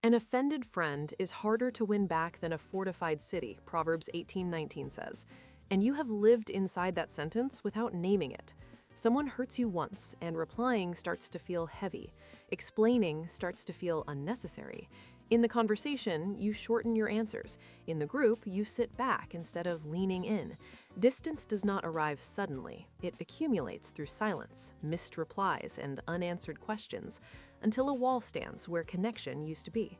An offended friend is harder to win back than a fortified city, Proverbs 18:19 says. And you have lived inside that sentence without naming it. Someone hurts you once, and replying starts to feel heavy. Explaining starts to feel unnecessary. In the conversation, you shorten your answers. In the group, you sit back instead of leaning in. Distance does not arrive suddenly. It accumulates through silence, missed replies, and unanswered questions, until a wall stands where connection used to be.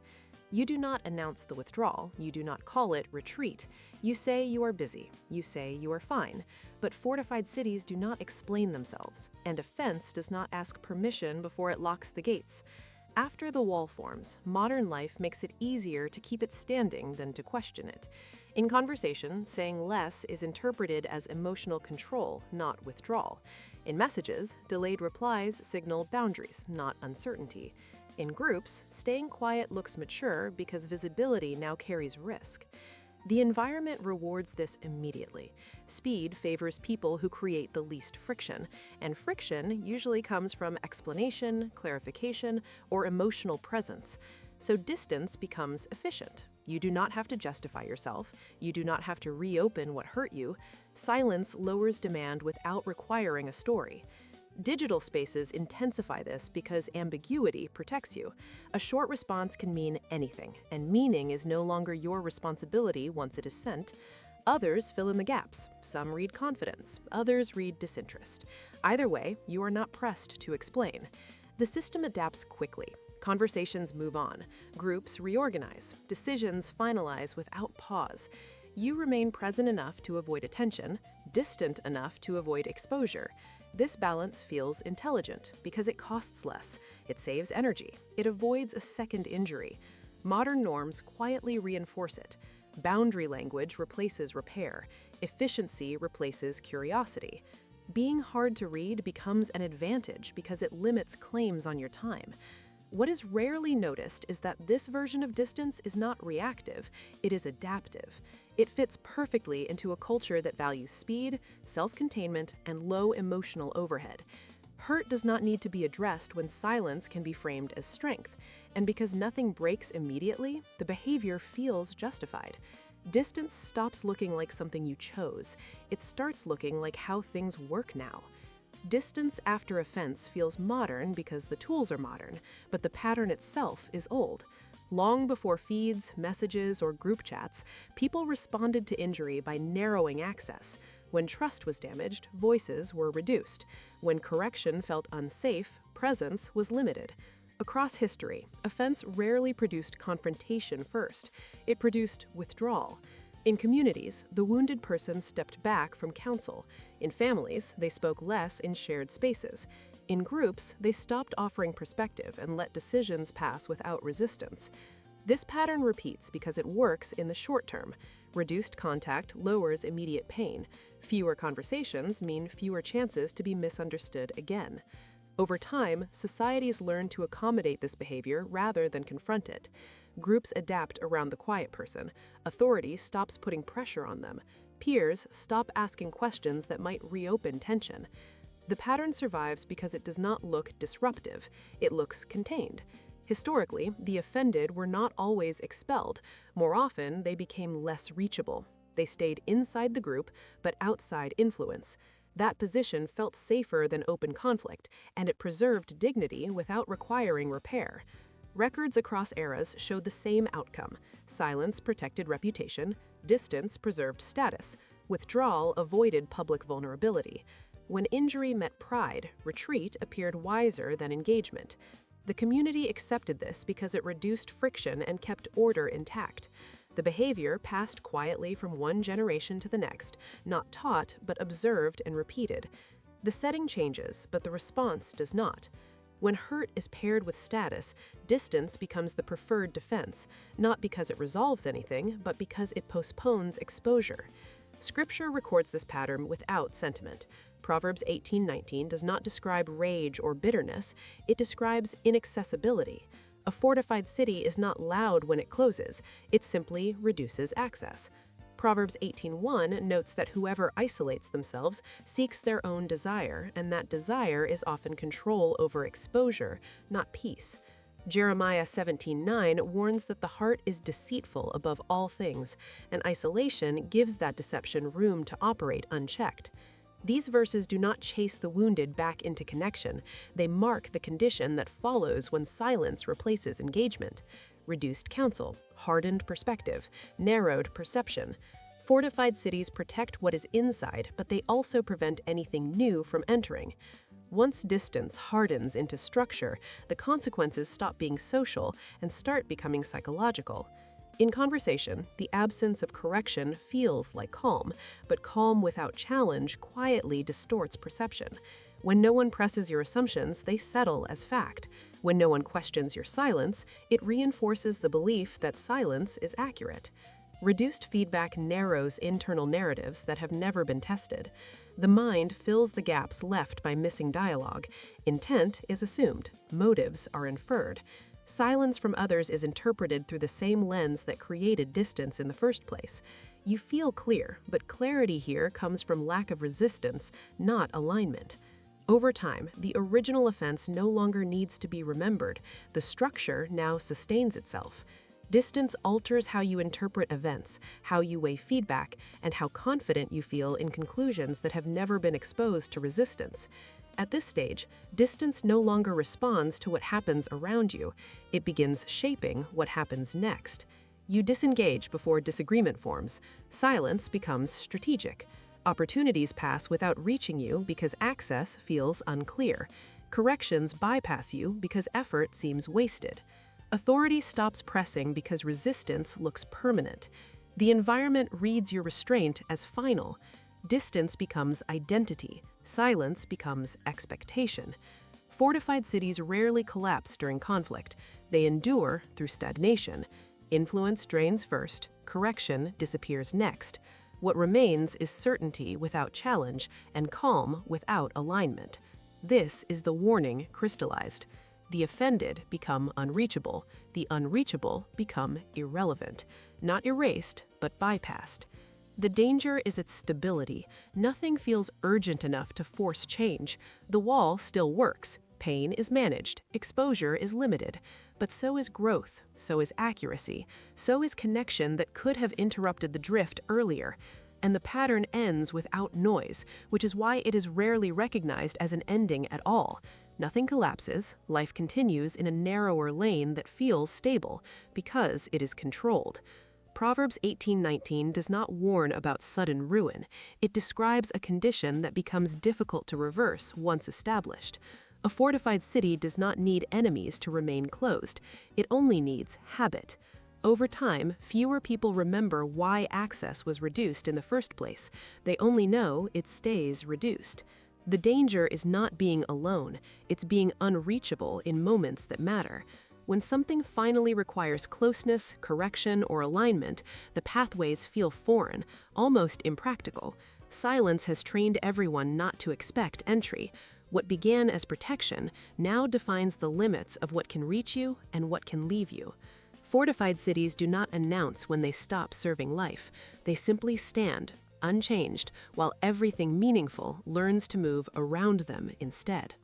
You do not announce the withdrawal. You do not call it retreat. You say you are busy. You say you are fine. But fortified cities do not explain themselves, and a fence does not ask permission before it locks the gates. After the wall forms, modern life makes it easier to keep it standing than to question it. In conversation, saying less is interpreted as emotional control, not withdrawal. In messages, delayed replies signal boundaries, not uncertainty. In groups, staying quiet looks mature because visibility now carries risk. The environment rewards this immediately. Speed favors people who create the least friction, and friction usually comes from explanation, clarification, or emotional presence. So distance becomes efficient. You do not have to justify yourself. You do not have to reopen what hurt you. Silence lowers demand without requiring a story. Digital spaces intensify this because ambiguity protects you. A short response can mean anything, and meaning is no longer your responsibility once it is sent. Others fill in the gaps. Some read confidence, others read disinterest. Either way, you are not pressed to explain. The system adapts quickly. Conversations move on. Groups reorganize. Decisions finalize without pause. You remain present enough to avoid attention, distant enough to avoid exposure. This balance feels intelligent because it costs less. It saves energy. It avoids a second injury. Modern norms quietly reinforce it. Boundary language replaces repair. Efficiency replaces curiosity. Being hard to read becomes an advantage because it limits claims on your time. What is rarely noticed is that this version of distance is not reactive, it is adaptive. It fits perfectly into a culture that values speed, self-containment, and low emotional overhead. Hurt does not need to be addressed when silence can be framed as strength, and because nothing breaks immediately, the behavior feels justified. Distance stops looking like something you chose. It starts looking like how things work now. Distance after offense feels modern because the tools are modern, but the pattern itself is old. Long before feeds, messages, or group chats, people responded to injury by narrowing access. When trust was damaged, voices were reduced. When correction felt unsafe, presence was limited. Across history, offense rarely produced confrontation first. It produced withdrawal. In communities, the wounded person stepped back from counsel. In families, they spoke less in shared spaces. In groups, they stopped offering perspective and let decisions pass without resistance. This pattern repeats because it works in the short term. Reduced contact lowers immediate pain. Fewer conversations mean fewer chances to be misunderstood again. Over time, societies learn to accommodate this behavior rather than confront it. Groups adapt around the quiet person. Authority stops putting pressure on them. Peers stop asking questions that might reopen tension. The pattern survives because it does not look disruptive. It looks contained. Historically, the offended were not always expelled. More often, they became less reachable. They stayed inside the group, but outside influence. That position felt safer than open conflict, and it preserved dignity without requiring repair. Records across eras showed the same outcome. Silence protected reputation, distance preserved status, withdrawal avoided public vulnerability. When injury met pride, retreat appeared wiser than engagement. The community accepted this because it reduced friction and kept order intact. The behavior passed quietly from one generation to the next, not taught, but observed and repeated. The setting changes, but the response does not. When hurt is paired with status, distance becomes the preferred defense, not because it resolves anything, but because it postpones exposure. Scripture records this pattern without sentiment. Proverbs 18:19 does not describe rage or bitterness, it describes inaccessibility. A fortified city is not loud when it closes, it simply reduces access. Proverbs 18:1 notes that whoever isolates themselves seeks their own desire, and that desire is often control over exposure, not peace. Jeremiah 17:9 warns that the heart is deceitful above all things, and isolation gives that deception room to operate unchecked. These verses do not chase the wounded back into connection. They mark the condition that follows when silence replaces engagement. Reduced counsel, hardened perspective, narrowed perception. Fortified cities protect what is inside, but they also prevent anything new from entering. Once distance hardens into structure, the consequences stop being social and start becoming psychological. In conversation, the absence of correction feels like calm, but calm without challenge quietly distorts perception. When no one presses your assumptions, they settle as fact. When no one questions your silence, it reinforces the belief that silence is accurate. Reduced feedback narrows internal narratives that have never been tested. The mind fills the gaps left by missing dialogue. Intent is assumed. Motives are inferred. Silence from others is interpreted through the same lens that created distance in the first place. You feel clear, but clarity here comes from lack of resistance, not alignment. Over time, the original offense no longer needs to be remembered. The structure now sustains itself. Distance alters how you interpret events, how you weigh feedback, and how confident you feel in conclusions that have never been exposed to resistance. At this stage, distance no longer responds to what happens around you. It begins shaping what happens next. You disengage before disagreement forms. Silence becomes strategic. Opportunities pass without reaching you because access feels unclear. Corrections bypass you because effort seems wasted. Authority stops pressing because resistance looks permanent. The environment reads your restraint as final. Distance becomes identity. Silence becomes expectation. Fortified cities rarely collapse during conflict. They endure through stagnation. Influence drains first, correction disappears next. What remains is certainty without challenge and calm without alignment. This is the warning crystallized. The offended become unreachable. The unreachable become irrelevant. Not erased, but bypassed. The danger is its stability. Nothing feels urgent enough to force change. The wall still works. Pain is managed. Exposure is limited. But so is growth. So is accuracy. So is connection that could have interrupted the drift earlier. And the pattern ends without noise, which is why it is rarely recognized as an ending at all. Nothing collapses. Life continues in a narrower lane that feels stable because it is controlled. Proverbs 18:19 does not warn about sudden ruin. It describes a condition that becomes difficult to reverse once established. A fortified city does not need enemies to remain closed. It only needs habit. Over time, fewer people remember why access was reduced in the first place. They only know it stays reduced. The danger is not being alone. It's being unreachable in moments that matter. When something finally requires closeness, correction, or alignment, the pathways feel foreign, almost impractical. Silence has trained everyone not to expect entry. What began as protection now defines the limits of what can reach you and what can leave you. Fortified cities do not announce when they stop serving life. They simply stand, unchanged, while everything meaningful learns to move around them instead.